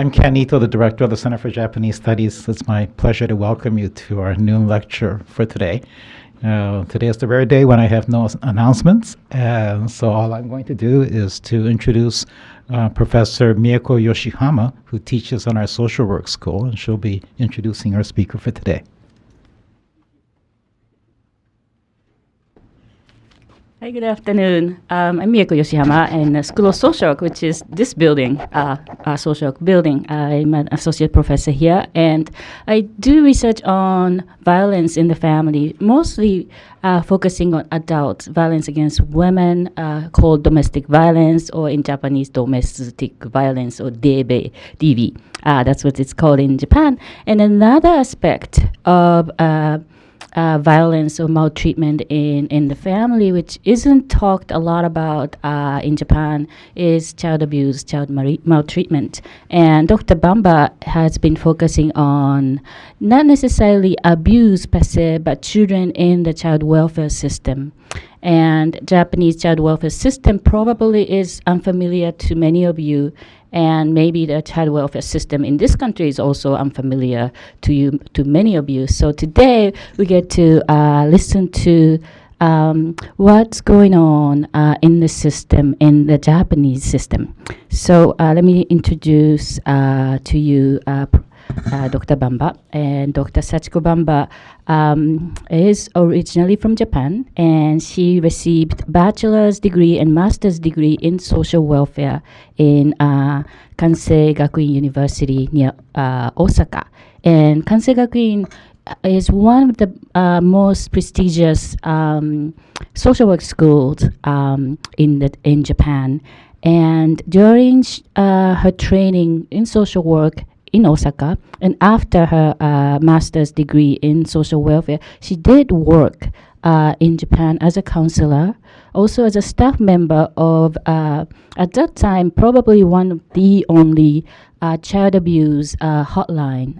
I'm Ken Ito, the Director of the Center for Japanese Studies. It's my pleasure to welcome you to our noon lecture for today. Today is the very day when I have no announcements, and so all I'm going to do is to introduce Professor Mirko Yoshiyama, who teaches on our social work school, and she'll be introducing our speaker for today. Hi, good afternoon. I'm Mirko Yoshiyama in the School of Social Work, which is this building, our social work building. I'm an associate professor here, and I do research on violence in the family, mostly focusing on adults, violence against women, called domestic violence, or in Japanese, domestic violence, or DV. That's what it's called in Japan. And another aspect of violence or maltreatment in the family, which isn't talked a lot about in Japan, is child abuse, child maltreatment. And Dr. Bamba has been focusing on not necessarily abuse per se, but children in the child welfare system. And Japanese child welfare system probably is unfamiliar to many of you, and maybe the child welfare system in this country is also unfamiliar to many of you. So today we get to listen to what's going on in the system, in the Japanese system. So let me introduce to you Dr. Bamba. And Dr. Sachiko Bamba is originally from Japan, and she received bachelor's degree and master's degree in social welfare in Kansei Gakuin University near Osaka. And Kansei Gakuin is one of the most prestigious social work schools in Japan. And during her training in social work in Osaka, and after her master's degree in social welfare, she did work in Japan as a counselor, also as a staff member of, at that time, probably one of the only child abuse hotline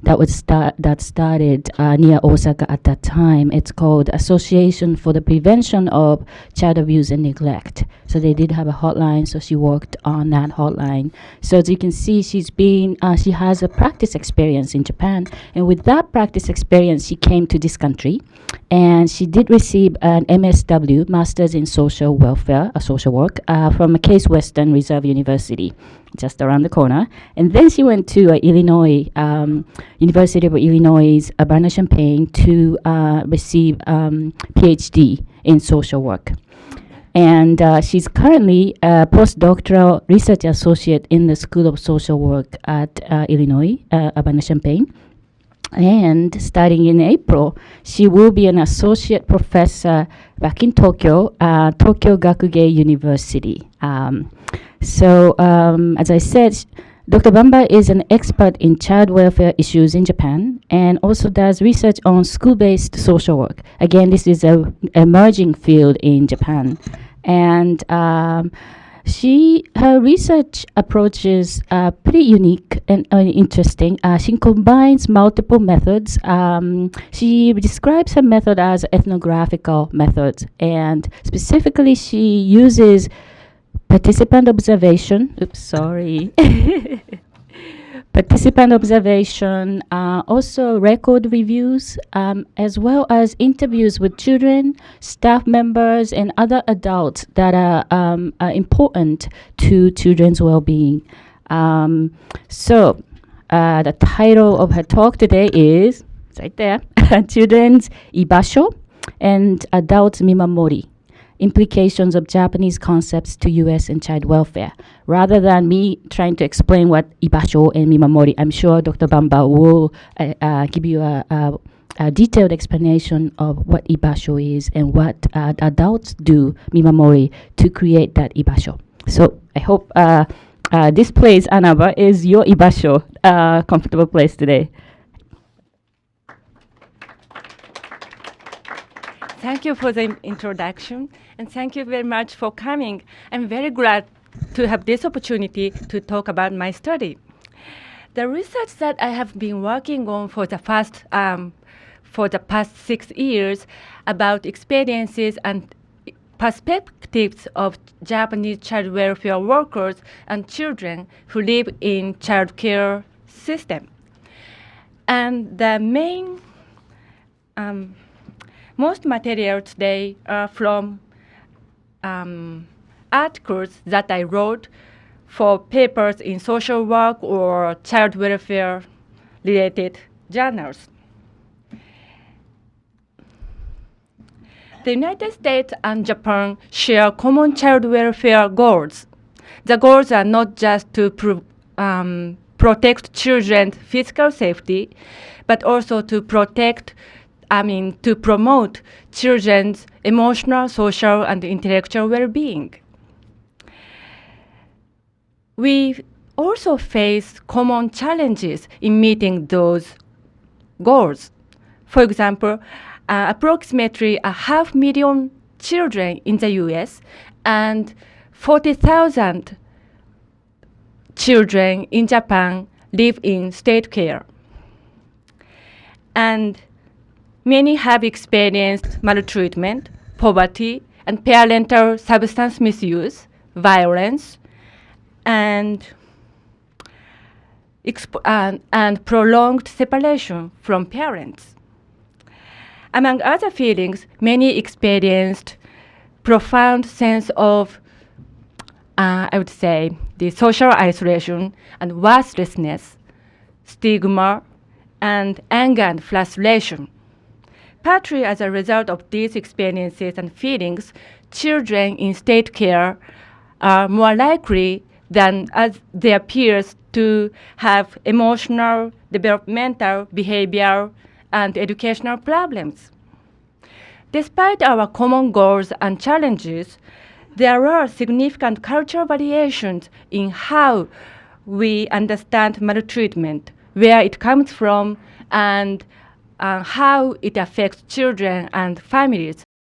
that started near Osaka at that time. It's called Association for the Prevention of Child Abuse and Neglect. So they did have a hotline, so she worked on that hotline. So as you can see, she has a practice experience in Japan, and with that practice experience, she came to this country, and she did receive an MSW, Masters in Social Welfare, social work, from Case Western Reserve University, just around the corner. And then she went to Illinois, University of Illinois, Urbana-Champaign to receive PhD in social work. And she's currently a postdoctoral research associate in the School of Social Work at Illinois, Urbana-Champaign. And starting in April, she will be an associate professor back in Tokyo, Tokyo Gakugei University. So as I said, Dr. Bamba is an expert in child welfare issues in Japan, and also does research on school-based social work. Again, this is an emerging field in Japan. And her research approach is pretty unique and interesting. She combines multiple methods. She describes her method as ethnographical methods, and specifically she uses participant observation. Participant observation, also record reviews, as well as interviews with children, staff members, and other adults that are important to children's well-being. So the title of her talk today is, it's right there, Children's Ibasho and Adults Mimamori, Implications of Japanese Concepts to U.S. and Child Welfare. Rather than me trying to explain what Ibasho and Mimamori, I'm sure Dr. Bamba will give you a detailed explanation of what Ibasho is and what adults do, Mimamori, to create that Ibasho. So I hope this place, Anaba, is your Ibasho, comfortable place today. Thank you for the introduction, and thank you very much for coming. I'm very glad to have this opportunity to talk about my study. The research that I have been working on for the past 6 years about experiences and perspectives of Japanese child welfare workers and children who live in child care system. And the main, most material today are from articles that I wrote for papers in social work or child welfare related journals. The United States and Japan share common child welfare goals. The goals are not just to protect children's physical safety, but also to promote children's emotional, social, and intellectual well-being. We also face common challenges in meeting those goals. For example, approximately 500,000 children in the US and 40,000 children in Japan live in state care. And many have experienced maltreatment, poverty, and parental substance misuse, violence, and prolonged separation from parents. Among other feelings, many experienced profound sense of, I would say, the social isolation and worthlessness, stigma, and anger and frustration. Partly as a result of these experiences and feelings, children in state care are more likely than as their peers to have emotional, developmental, behavioral, and educational problems. Despite our common goals and challenges, there are significant cultural variations in how we understand maltreatment, where it comes from, and how it affects children and families